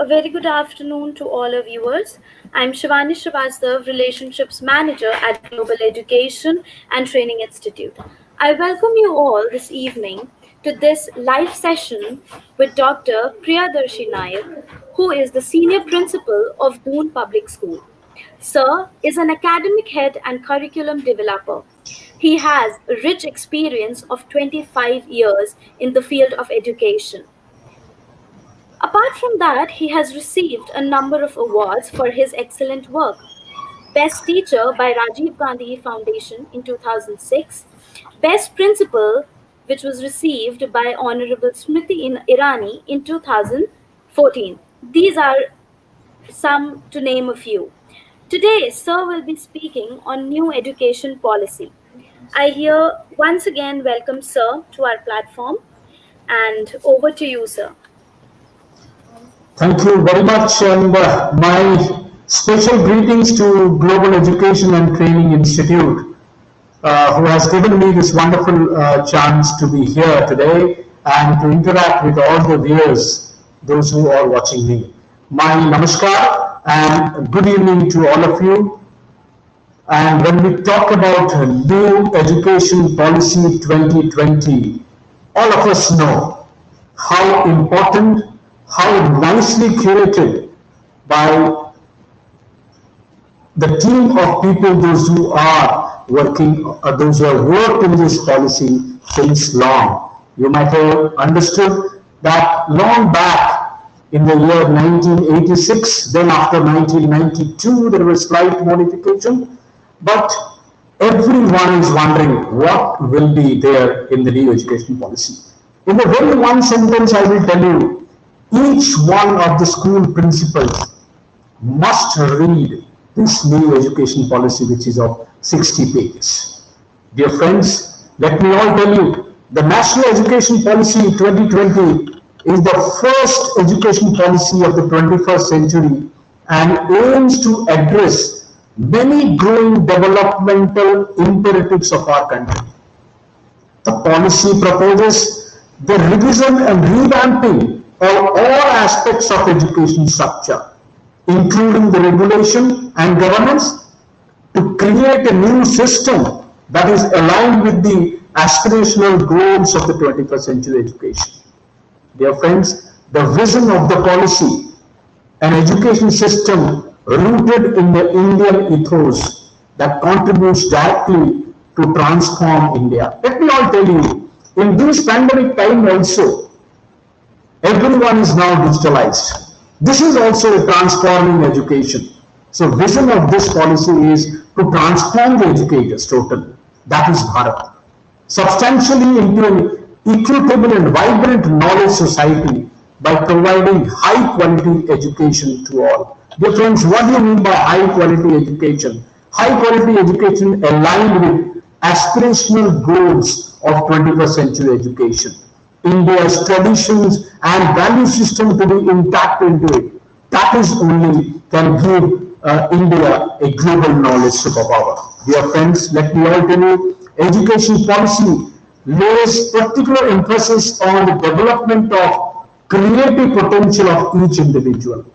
A very good afternoon to all our viewers. I'm Shivani Srivastav, Relationships Manager at Global Education and Training Institute. I welcome you all this evening to this live session with Dr. Priyadarshi Nayak, who is the Senior Principal of Doon Public School. Sir is an academic head and curriculum developer. He has a rich experience of 25 years in the field of education. Apart from that, he has received a number of awards for his excellent work. Best Teacher by Rajiv Gandhi Foundation in 2006, Best Principal, which was received by Honorable Smriti Irani in 2014. These are some to name a few. Today, Sir will be speaking on new education policy. I here once again welcome Sir to our platform, and over to you, Sir. Thank you very much, and my special greetings to Global Education and Training Institute, who has given me this wonderful chance to be here today and to interact with all the viewers, those who are watching me. My namaskar and good evening to all of you. And when we talk about new education policy 2020, all of us know how important, how nicely curated by the team of people, those who are working, those who have worked in this policy since long. You might have understood that long back in the year 1986, then after 1992, there was slight modification, but everyone is wondering what will be there in the new education policy. In the very one sentence, I will tell you, each one of the school principals must read this new education policy, which is of 60 pages. Dear friends, let me all tell you, the National Education Policy 2020 is the first education policy of the 21st century and aims to address many growing developmental imperatives of our country. The policy proposes the revision and revamping of all aspects of education structure, including the regulation and governance, to create a new system that is aligned with the aspirational goals of the 21st century education. Dear friends, the vision of the policy, an education system rooted in the Indian ethos that contributes directly to transform India. Let me all tell you, in this pandemic time also, everyone is now digitalized. This is also a transforming education. So vision of this policy is to transform the educators totally. That is Bharat. Substantially into an equitable and vibrant knowledge society by providing high quality education to all. Dear friends, what do you mean by high quality education? High quality education aligned with aspirational goals of 21st century education. India's traditions and value system to be intact into it. That is only can give India a global knowledge superpower. Dear friends, let me all tell you, education policy lays particular emphasis on the development of creative potential of each individual.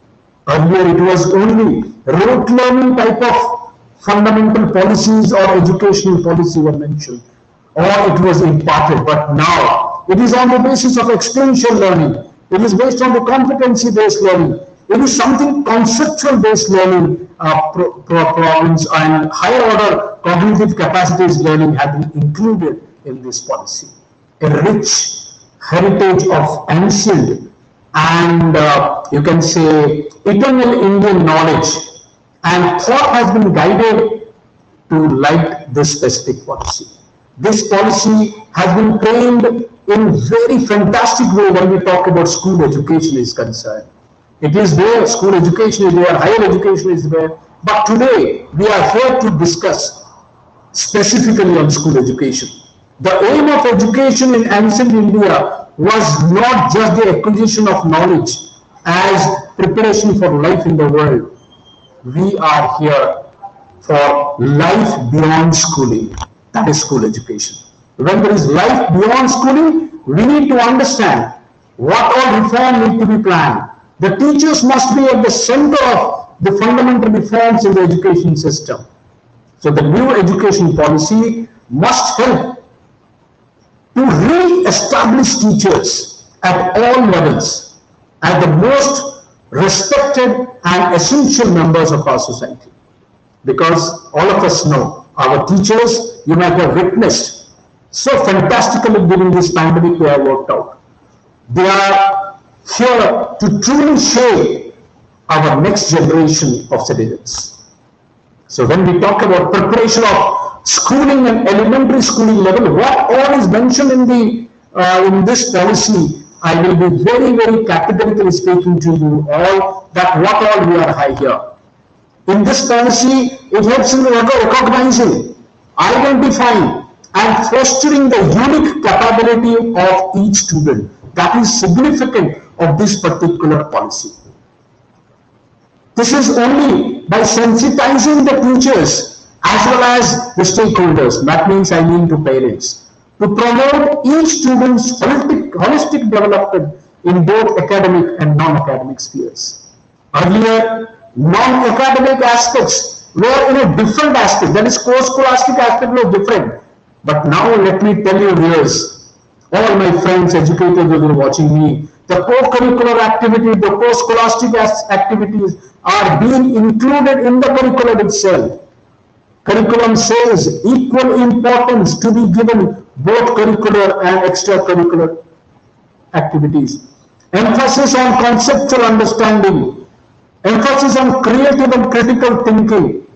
Earlier it was only rote learning type of fundamental policies or educational policy were mentioned, or it was imparted, but now it is on the basis of experiential learning. It is based on the competency-based learning. It is something conceptual-based learning, problems and higher order cognitive capacities learning have been included in this policy. A rich heritage of ancient and you can say eternal Indian knowledge and thought has been guided to light this specific policy. This policy has been trained in very fantastic way when we talk about school education is concerned. It is there, school education is there, higher education is there, but today we are here to discuss specifically on school education. The aim of education in ancient India was not just the acquisition of knowledge as preparation for life in the world. We are here for life beyond schooling. That is school education. When there is life beyond schooling, we need to understand what all reform need to be planned, The teachers must be at the center of the fundamental reforms in the education system. So the new education policy must help to re-establish teachers at all levels as the most respected and essential members of our society. Because all of us know our teachers, you might have witnessed, so fantastically during this pandemic they have worked out. They are here to truly shape our next generation of citizens. So when we talk about preparation of schooling and elementary schooling level, what all is mentioned in this policy, I will be very categorically speaking to you all that what all we are high here. In this policy, it helps in recognizing, identifying, and fostering the unique capability of each student. That is significant of this particular policy. This is only by sensitizing the teachers as well as the stakeholders, that means I mean to parents, to promote each student's holistic development in both academic and non-academic spheres. Earlier, non-academic aspects were in a different aspect, that is co-scholastic aspect was different. But now let me tell you viewers, all my friends, educators who are watching me, the co-curricular activities, the co-scholastic activities are being included in the curriculum itself. Curriculum says equal importance to be given both curricular and extracurricular activities. Emphasis on conceptual understanding, emphasis on creative and critical thinking,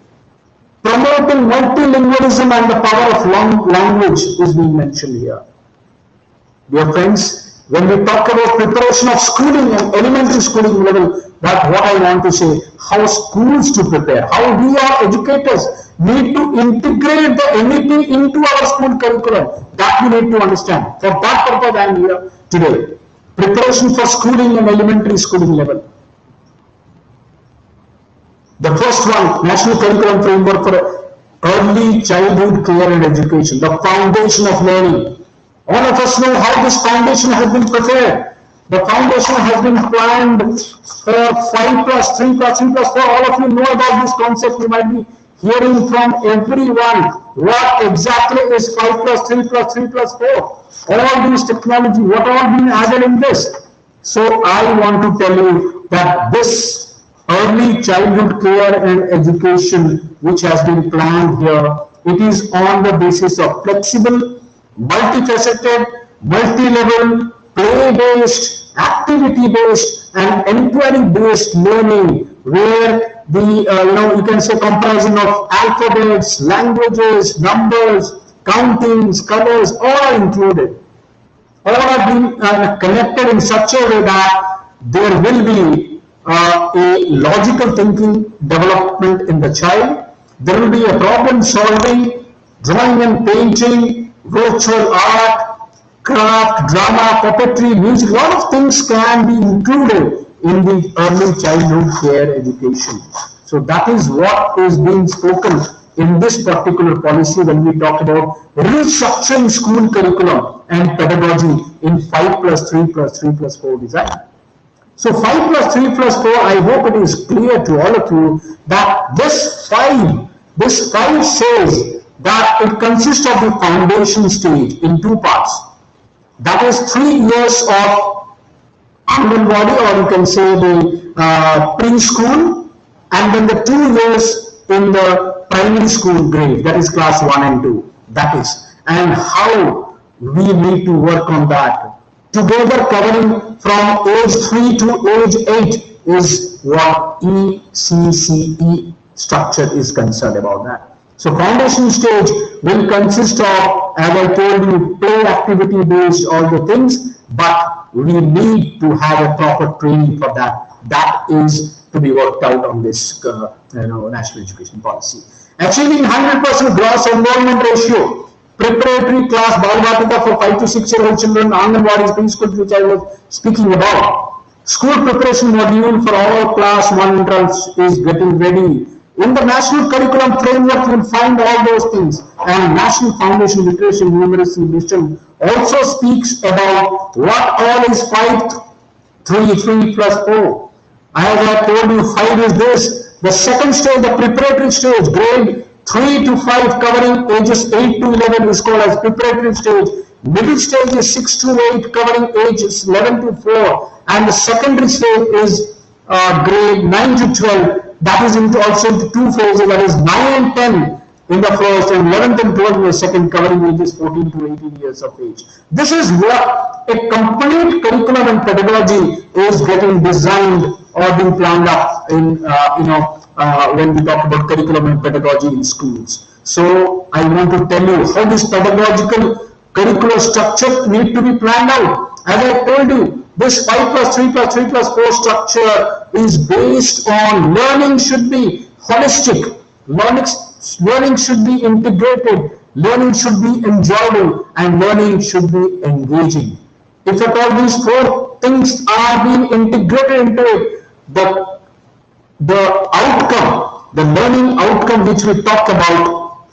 promoting multilingualism and the power of language is being mentioned here. Dear friends, when we talk about preparation of schooling and elementary schooling level, that's what I want to say, how schools to prepare, how we are educators need to integrate the MEP into our school curriculum. That we need to understand. For that purpose I am here today. Preparation for schooling and elementary schooling level. The first one, National Curriculum Framework for Early Childhood Care and Education, the foundation of learning. All of us know how this foundation has been prepared. The foundation has been planned for 5 plus 3 plus 3 plus 4. All of you know about this concept. You might be hearing from everyone what exactly is 5 plus 3 plus 3 plus 4. All these technology, what all been added in this. So I want to tell you that this early childhood care and education which has been planned here, it is on the basis of flexible, multifaceted, multi-level, play-based, activity-based and inquiry-based learning where the, you can say comprising of alphabets, languages, numbers, countings, colors, all are included. All are being connected in such a way that there will be a logical thinking development in the child. There will be a problem solving, drawing and painting, virtual art, craft, drama, puppetry, music, a lot of things can be included in the early childhood care education. So that is what is being spoken in this particular policy when we talk about restructuring school curriculum and pedagogy in 5 plus 3 plus 3 plus 4 design. So 5 plus 3 plus 4, I hope it is clear to all of you that this 5 says that it consists of the foundation stage in 2 parts. That is 3 years of Anganwadi, or you can say the preschool, and then the 2 years in the primary school grade, that is class 1 and 2. That is, and how we need to work on that. Together covering from age 3 to age 8 is what ECCE structure is concerned about that. So foundation stage will consist of, as I told you, play activity based all the things, but we need to have a proper training for that. That is to be worked out on this national education policy. Achieving 100% gross enrollment ratio, preparatory class Balvatika for 5 to 6 year old children, Anganwadi preschool which I was speaking about. School preparation module for all class 1 entrants is getting ready. In the national curriculum framework, you will find all those things. And National Foundation Literacy and Numeracy Mission also speaks about what all is 5, 3, 3 plus 4. As I told you, 5 is this. The second stage, the preparatory stage, grade 3 to 5, covering ages 8 to 11, is called as preparatory stage. Middle stage is 6 to 8, covering ages 11 to 4. And the secondary stage is grade 9 to 12. That is also into two phases, that is 9 and 10 in the first and 11th and 12th in the second, covering ages 14 to 18 years of age. This is what a complete curriculum and pedagogy is getting designed or being planned up in, when we talk about curriculum and pedagogy in schools. So I want to tell you how this pedagogical curricular structure need to be planned out. As I told you, this 5 plus 3 plus 3 plus 4 structure is based on learning should be holistic, learning should be integrated, learning should be enjoyable, and learning should be engaging. If at all these four things are being integrated into it, the outcome, the learning outcome which we talk about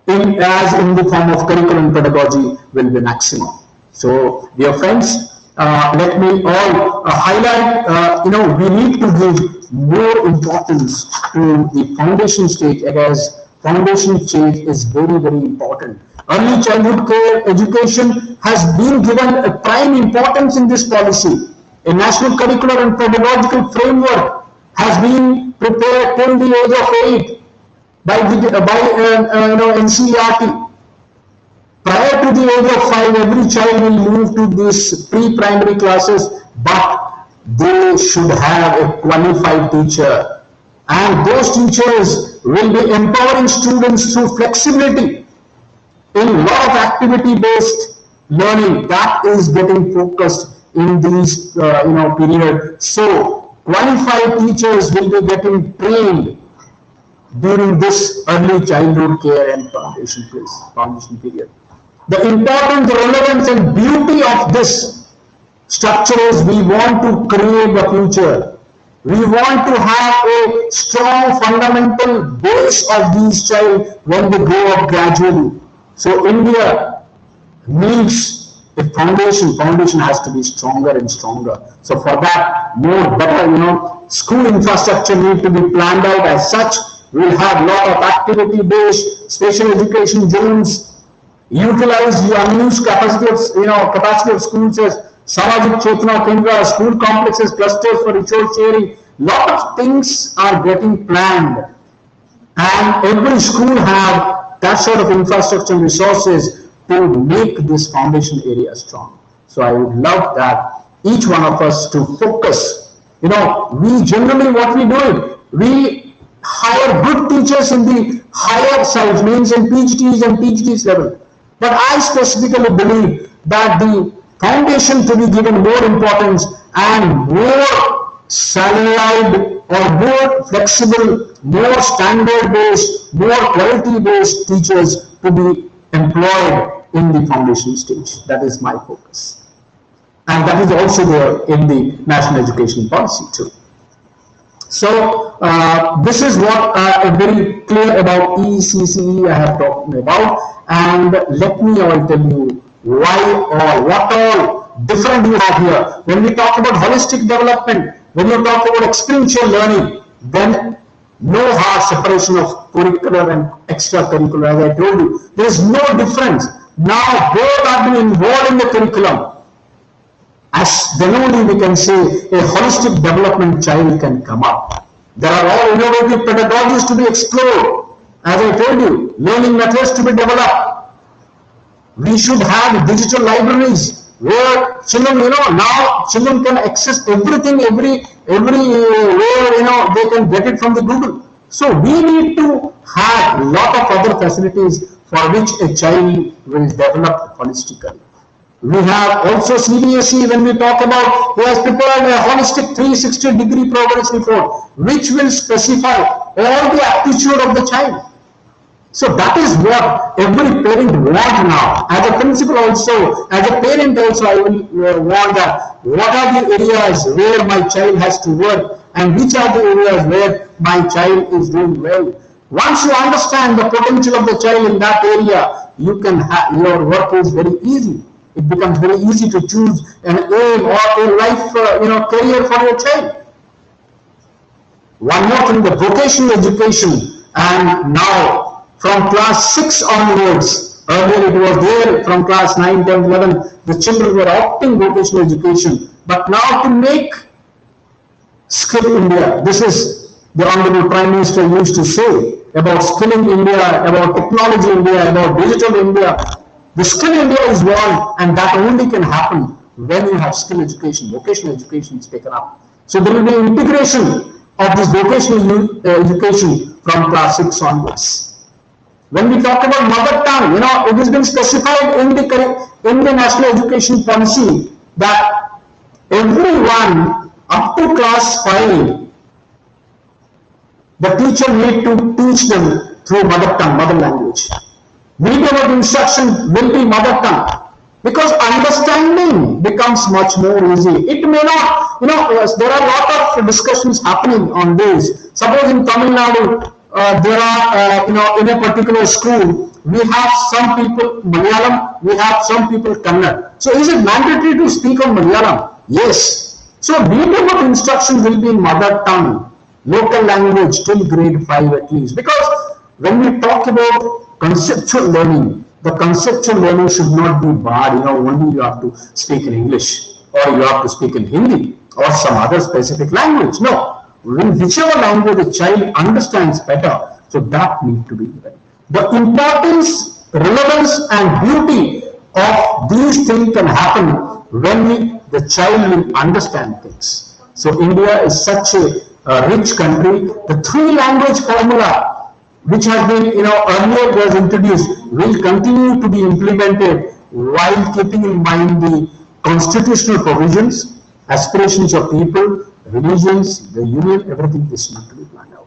in the form of curriculum pedagogy will be maximum. So, dear friends, let me all highlight, we need to give more importance to the foundation stage, as foundation stage is very, very important. Early childhood care education has been given a prime importance in this policy. A national curricular and pedagogical framework has been prepared till the age of 8 by NCERT. Prior to the age of 5, every child will move to these pre-primary classes, but they should have a qualified teacher. And those teachers will be empowering students through flexibility in a lot of activity-based learning that is getting focused in these period. So qualified teachers will be getting trained during this early childhood care and foundation period. The importance, the relevance and beauty of this structure is we want to create the future. We want to have a strong fundamental base of these child when they grow up gradually. So India needs a foundation. Foundation has to be stronger and stronger. So for that, more better, school infrastructure need to be planned out as such. We'll have a lot of activity-based special education zones, utilize the unused capacity of schools as Samajik Chetna Kendra, school complexes, clusters for resource sharing. Lot of things are getting planned, and every school have that sort of infrastructure and resources to make this foundation area strong. So I would love that each one of us to focus. We generally what we do, we hire good teachers in the higher sides, means in PhDs and PhDs level. But I specifically believe that the foundation to be given more importance and more salaried or more flexible, more standard-based, more quality-based teachers to be employed in the foundation stage. That is my focus. And that is also there in the national education policy too. So this is what very clear about ECCE I have talked about, and let me all tell you why or what all different you have here. When we talk about holistic development, when you talk about experiential learning, then no hard separation of curricular and extracurricular. As I told you, there is no difference. Now both are being involved in the curriculum. As then only we can say a holistic development child can come up. There are all innovative pedagogies to be explored. As I told you, learning methods to be developed. We should have digital libraries where children, now children can access everything, everywhere, they can get it from the Google. So we need to have a lot of other facilities for which a child will develop holistically. We have also CBSE. When we talk about, he has prepared a holistic 360-degree progress report, which will specify all the aptitude of the child. So that is what every parent wants now. As a principal also, as a parent also, I will want that. What are the areas where my child has to work, and which are the areas where my child is doing well? Once you understand the potential of the child in that area, you can have, your work is very easy. It becomes very easy to choose an aim or a life, career for your child. One more thing, the vocational education, and now from class 6 onwards, earlier it was there from class 9, 10, 11, the children were opting vocational education, but now to make Skill India, this is the Honorable Prime Minister used to say about skilling India, about technology India, about digital India. The Skill India is one, and that only can happen when you have skill education, vocational education is taken up. So there will be integration of this vocational education from class 6 onwards. When we talk about mother tongue, it has been specified in the National Education Policy that everyone up to class 5, the teacher need to teach them through mother tongue, mother language. Medium of instruction will be mother tongue. Because understanding becomes much more easy. It may not, there are a lot of discussions happening on this. Suppose in Tamil Nadu, there are, in a particular school, we have some people Malayalam, we have some people Kannada. So is it mandatory to speak on Malayalam? Yes. So medium of instruction will be in mother tongue, local language till grade 5 at least. Because when we talk about conceptual learning, the conceptual learning should not be barred, only you have to speak in English or you have to speak in Hindi or some other specific language. No, whichever language the child understands better, so that need to be given. The importance, relevance and beauty of these things can happen when the child will understand things. So India is such a rich country. The 3-language formula which has been, earlier was introduced, will continue to be implemented while keeping in mind the constitutional provisions, aspirations of people, religions, the union, everything is not to be planned out.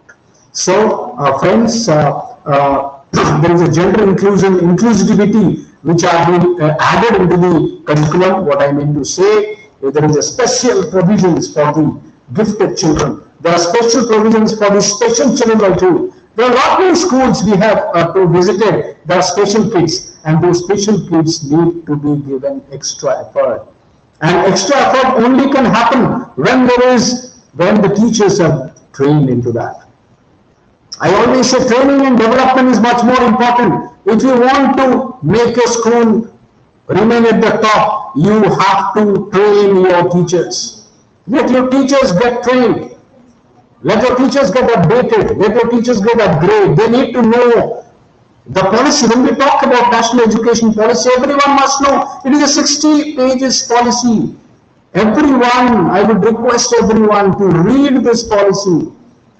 So, friends, there is a gender inclusivity which have been added into the curriculum. What I mean to say, there is a special provisions for the gifted children. There are special provisions for the special children too. There are a lot many schools we have visited. There are special kids, and those special kids need to be given extra effort. And extra effort only can happen when the teachers are trained into that. I always say training and development is much more important. If you want to make your school remain at the top, you have to train your teachers. Let your teachers get trained. Let your teachers get updated. Let your teachers get upgraded. They need to know the policy. When we talk about national education policy, everyone must know it is a 60 pages policy. Everyone, I would request everyone to read this policy.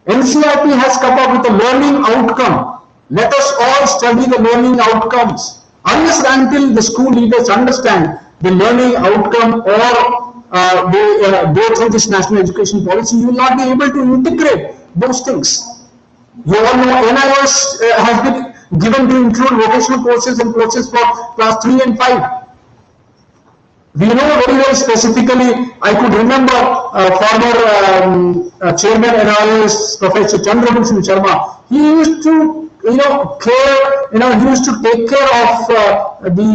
NCERT has come up with a learning outcome. Let us all study the learning outcomes. Unless and until the school leaders understand the learning outcome or they go through this national education policy, you will not be able to integrate those things. You all know NIOS has been given to include vocational courses and courses for class 3 and 5. We know very well specifically, I could remember former chairman NIOS, Professor Chandrabhushan Sharma. He used to he used to take care of the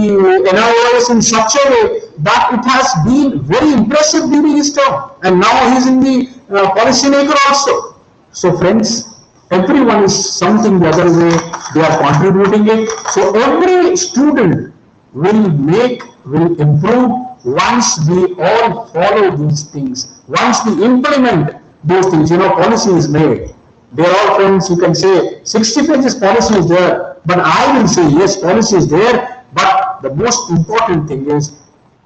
NIOS in such a way that it has been very impressive during his term. And now he is in the policy maker also. So friends, everyone is something the other way, they are contributing it. So every student will improve once we all follow these things. Once we implement those things, policy is made. They are all friends, you can say 60 pages policy is there, but I will say yes, policy is there, but the most important thing is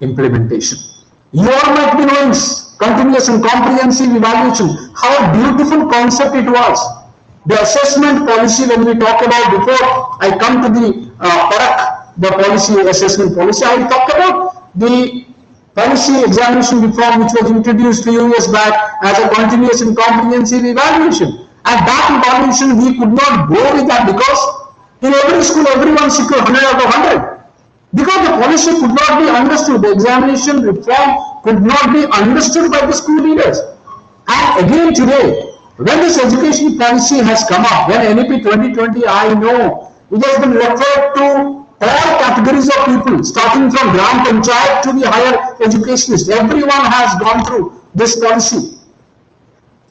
implementation. You all might be knowing continuous and comprehensive evaluation, how beautiful concept it was. The assessment policy, when we talk about, before I come to the PARAK, the policy assessment policy, I will talk about the policy examination reform which was introduced 2 years back as a continuous and comprehensive evaluation. At that evaluation, we could not go with that because in every school, everyone secured 100 out of 100. Because the policy could not be understood, the examination reform could not be understood by the school leaders. And again today, when this education policy has come up, when NEP 2020, I know it has been referred to all categories of people, starting from Gram Panchayat to the higher educationists. Everyone has gone through this policy.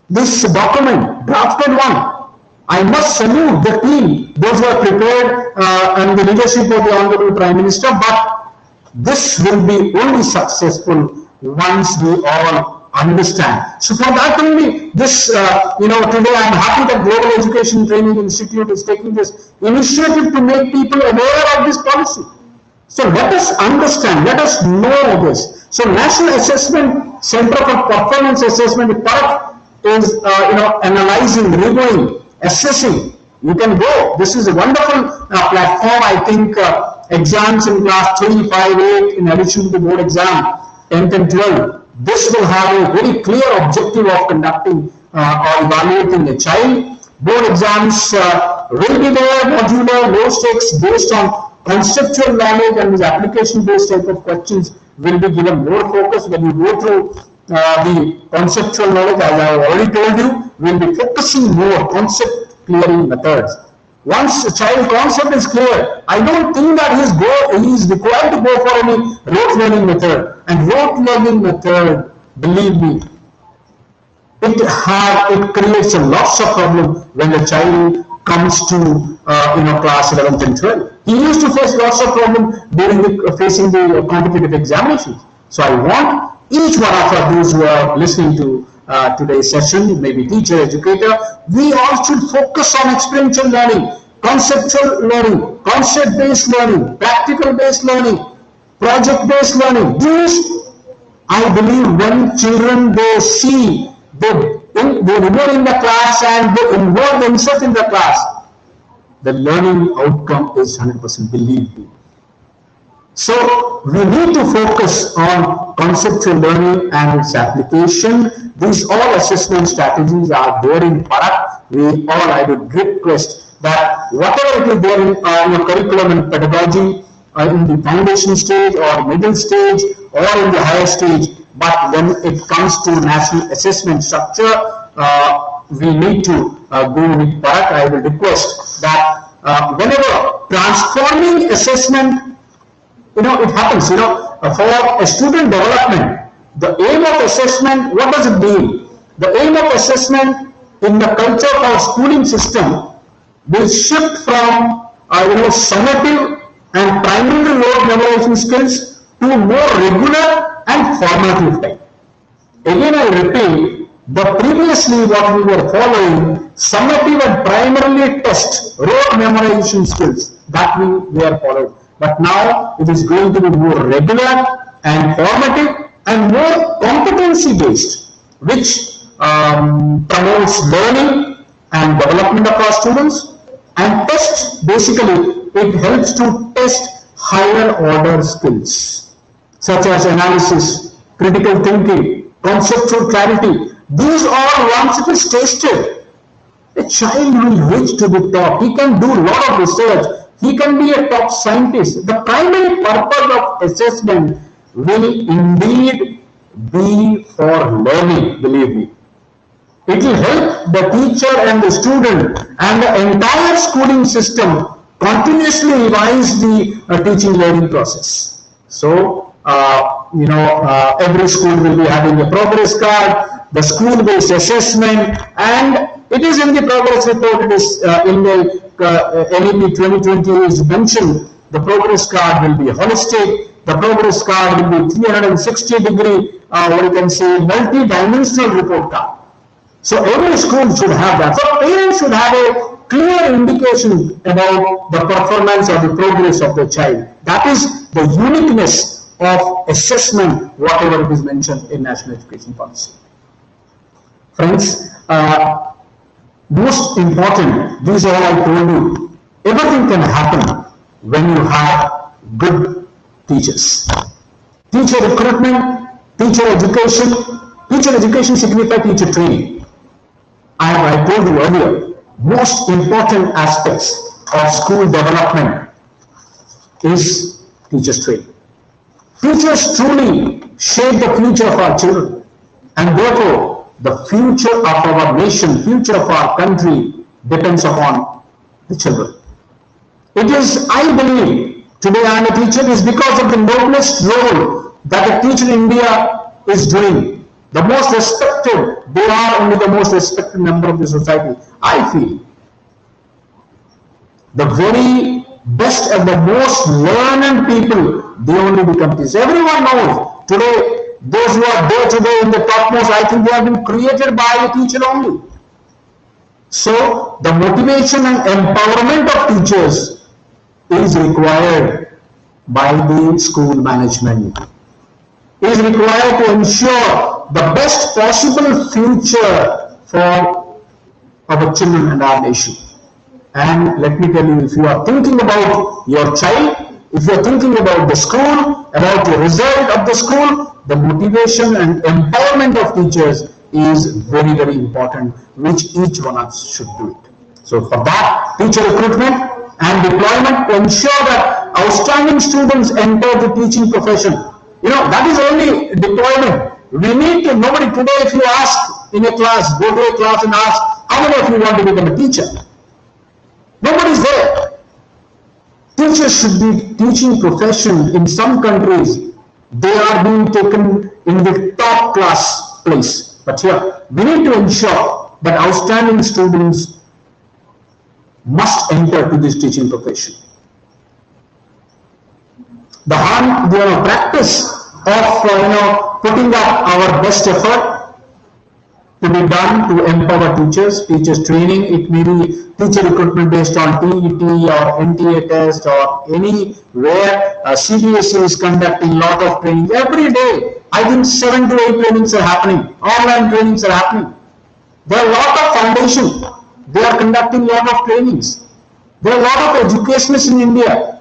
this document, drafted one. I must salute the team, those who are prepared, and the leadership of the Honorable Prime Minister, but this will be only successful once we all understand. So for that only, this, today I'm happy that Global Education Training Institute is taking this initiative to make people aware of this policy. So let us understand, let us know this. So National Assessment Center for Performance Assessment is analyzing, reviewing, assessing. You can go. This is a wonderful platform. I think exams in class 3, 5, 8, in addition to the board exam, 10th and 12th, this will have a very clear objective of conducting or evaluating a child. Board exams will be there, modular, low stakes, based on conceptual knowledge, and these application-based type of questions will be given more focus. When you go through the conceptual knowledge, as I have already told you, we'll be focusing more concept clearing methods. Once a child concept is clear, I don't think that he is required to go for any rote learning method. And rote learning method, believe me, it creates a lots of problem when the child comes to class 11th and 12th. He used to face lots of problem during facing the competitive examinations. So I want each one of those who are listening to today's session, maybe teacher, educator, we all should focus on experiential learning, conceptual learning, concept-based learning, practical-based learning, project-based learning. These, I believe, when children they see, they remain in the class and they involve themselves in the class, the learning outcome is 100%, believe me. So we need to focus on conceptual learning and its application. These all assessment strategies are there in Parak. I would request that whatever it is there in your curriculum and pedagogy, in the foundation stage or middle stage or in the higher stage, but when it comes to national assessment structure, we need to go with Parak. I will request that whenever transforming assessment, it happens, for a student development, the aim of assessment, what does it mean? The aim of assessment in the culture of our schooling system will shift from, summative and primary rote memorization skills to more regular and formative type. Again, I repeat, the previously what we were following, summative and primarily test rote memorization skills, that we were following. But now it is going to be more regular and formative and more competency based, which promotes learning and development of our students. And test, basically, it helps to test higher order skills such as analysis, critical thinking, conceptual clarity. These are, once it is tested, a child will reach to the top. He can do a lot of research. He can be a top scientist. The primary purpose of assessment will indeed be for learning, believe me. It will help the teacher and the student and the entire schooling system continuously revise the teaching learning process. So, every school will be having a progress card, the school-based assessment, and it is in the progress report. It is in the NEP 2020 is mentioned. The progress card will be holistic. The progress card will be 360-degree, or you can say multi-dimensional report card. So every school should have that. So parents should have a clear indication about the performance or the progress of the child. That is the uniqueness of assessment, whatever it is mentioned in National Education Policy. Friends, most important, these are all I told you, everything can happen when you have good teachers. Teacher recruitment, teacher education signifies teacher training. I told you earlier, most important aspects of school development is teachers training. Teachers truly shape the future of our children, and therefore the future of our nation, future of our country depends upon the children. It is, I believe, today I am a teacher is because of the noblest role that a teacher in India is doing. The most respected, they are only the most respected member of the society. I feel the very best and the most learned people, they only become teachers. Everyone knows today, those who are there today in the topmost, I think they have been created by a teacher only. So the motivation and empowerment of teachers is required by the school management, is required to ensure the best possible future for our children and our nation. And let me tell you, if you are thinking about your child, if you are thinking about the school, about the result of the school, the motivation and empowerment of teachers is very, very important, which each one of us should do it. So for that, teacher recruitment and deployment to ensure that outstanding students enter the teaching profession. That is only deployment. We need to, nobody today, if you ask in a class, go to a class and ask, how many of you want to become a teacher? Nobody is there. Teachers should be teaching profession. In some countries, they are being taken in the top class place. But here, we need to ensure that outstanding students must enter to this teaching profession. The practice of putting up our best effort to be done to empower teachers training. It may be teacher recruitment based on TET or NTA test or anywhere. CBSE is conducting a lot of training every day. I think 7 to 8 trainings are happening. Online trainings are happening. There are a lot of foundations. They are conducting a lot of trainings. There are a lot of educationists in India.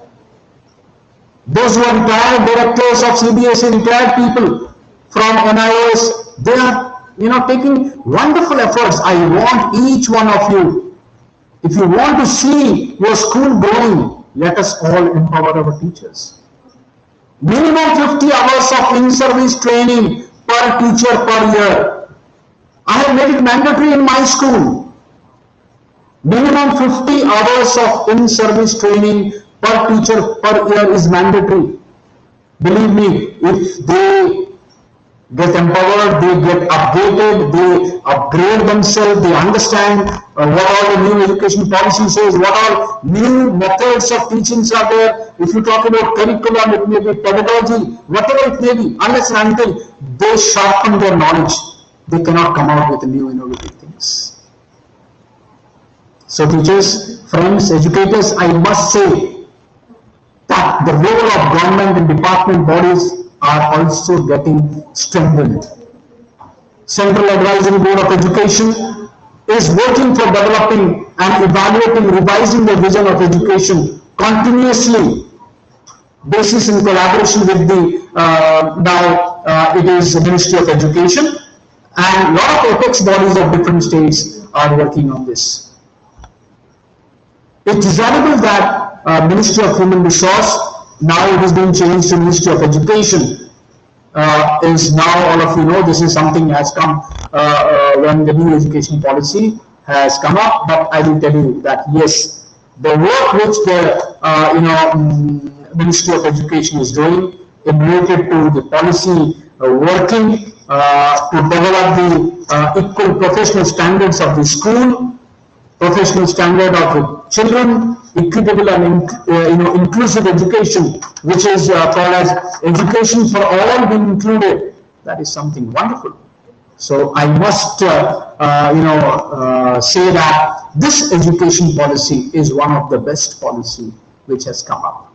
Those who are retired directors of CBSE, retired people from NIOS, they are taking wonderful efforts. I want each one of you, if you want to see your school growing, let us all empower our teachers. Minimum 50 hours of in-service training per teacher per year. I have made it mandatory in my school. Minimum 50 hours of in-service training per teacher per year is mandatory. Believe me, if they get empowered, they get updated, they upgrade themselves, they understand what all the new education policy says, what all new methods of teachings are there. If you talk about curriculum, it may be pedagogy, whatever it may be, unless and until they sharpen their knowledge, they cannot come out with new innovative things. So teachers, friends, educators, I must say that the role of government and department bodies are also getting strengthened. Central Advisory Board of Education is working for developing and evaluating, revising the vision of education continuously, basis in collaboration with the it is the Ministry of Education, and a lot of apex bodies of different states are working on this. It's desirable that Ministry of Human Resource, now it has been changed to Ministry of Education, is now, all of you know, this is something has come when the new education policy has come up, but I will tell you that yes, the work which the Ministry of Education is doing in related to the policy working to develop the equal professional standards of the school, professional standard of the children, equitable and inclusive education, which is called as education for all being included. That is something wonderful. So I must say that this education policy is one of the best policy which has come up.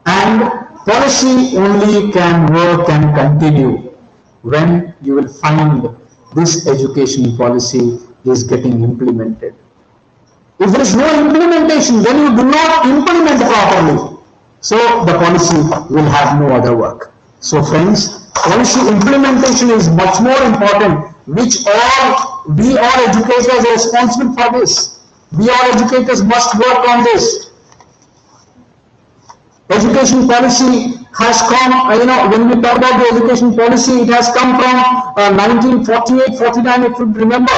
And policy only can work and continue when you will find this education policy is getting implemented. If there is no implementation, then you do not implement properly. So the policy will have no other work. So friends, policy implementation is much more important, which we all educators are responsible for this. We all educators must work on this. Education policy has come, when we talk about the education policy, it has come from 1948-49, if you remember.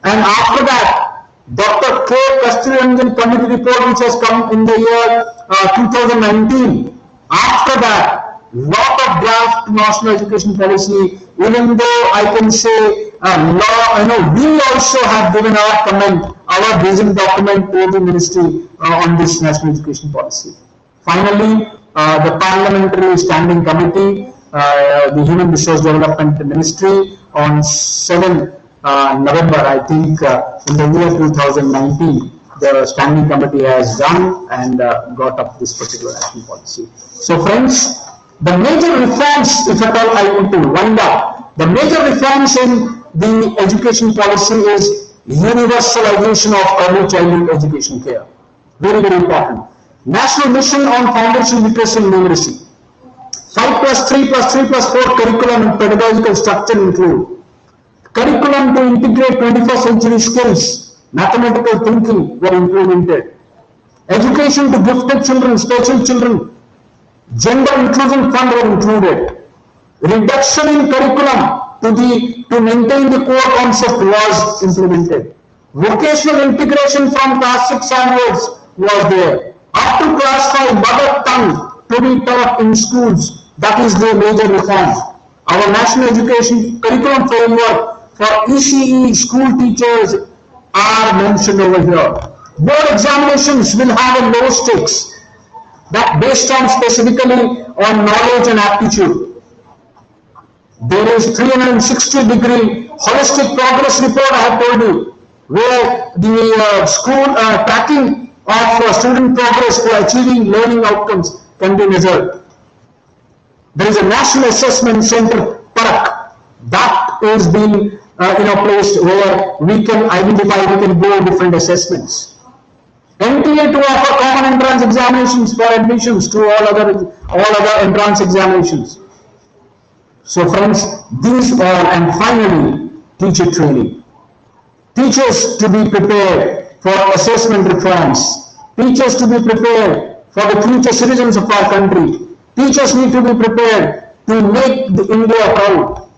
And after that, Dr. K. Kasturiranjan Committee report, which has come in the year 2019. After that, lot of draft national education policy even though I can say we also have given our comment, our vision document to the ministry on this national education policy. Finally, the Parliamentary Standing Committee, the Human Resource Development Ministry, on 7 November, I think, in the year 2019, the Standing Committee has done and got up this particular national policy. So, friends, the major reforms, if at all I want to wind up, the major reforms in the education policy is universalization of early childhood education care. Very, very important. National Mission on Foundation Literacy and Numeracy. 5 plus 3 plus 3 plus 4 curriculum and pedagogical structure include curriculum to integrate 21st century skills, mathematical thinking were implemented. Education to gifted children, special children, gender inclusion fund were included. Reduction in curriculum to maintain the core concept was implemented. Vocational integration from class 6 onwards was there. Up to class 5, mother tongue to be taught in schools. That is the major reform. Our national education curriculum framework for ECE school teachers are mentioned over here. Board examinations will have a low stakes that based on specifically on knowledge and aptitude. There is 360-degree holistic progress report I have told you, where the school tracking of student progress to achieving learning outcomes can be measured. There is a National Assessment Center, PARC, that is being placed where we can identify, we can do different assessments. NTA to offer common entrance examinations for admissions to all other entrance examinations. So friends, these are, and finally, teacher training. Teachers to be prepared for assessment reforms. Teachers to be prepared for the future citizens of our country. Teachers need to be prepared to make the India proud.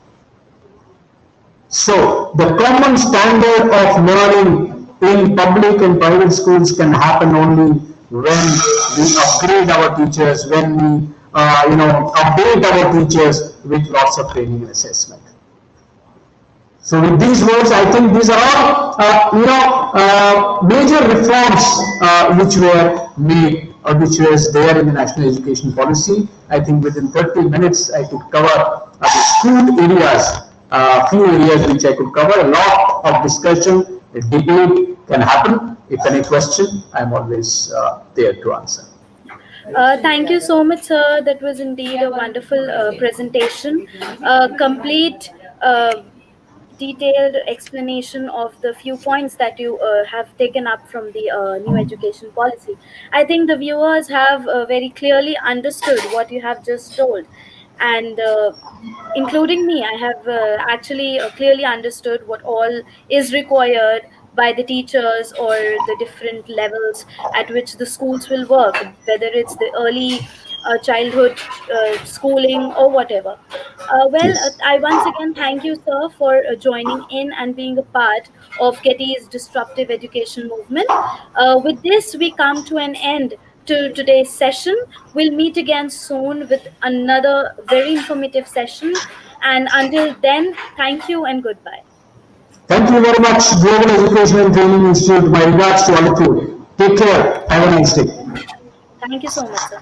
So the common standard of learning in public and private schools can happen only when we upgrade our teachers, when we update our teachers with lots of training and assessment. So with these words, I think these are all major reforms which were made or which was there in the national education policy. I think within 30 minutes I could cover the school areas, few areas which I could cover. A lot of discussion, a debate can happen. If any question, I am always there to answer. Thank you so much, sir. That was indeed a wonderful presentation. Complete detailed explanation of the few points that you have taken up from the new education policy. I think the viewers have very clearly understood what you have just told, and including me, I have actually clearly understood what all is required by the teachers or the different levels at which the schools will work, whether it's the early childhood schooling or whatever. Yes. I once again thank you, sir, for joining in and being a part of Getty's Disruptive Education Movement. With this, we come to an end to today's session. We'll meet again soon with another very informative session. And until then, thank you and goodbye. Thank you very much, Global Education and Training Institute. My regards to all of you. Take care. Have a nice day. Thank you so much, sir.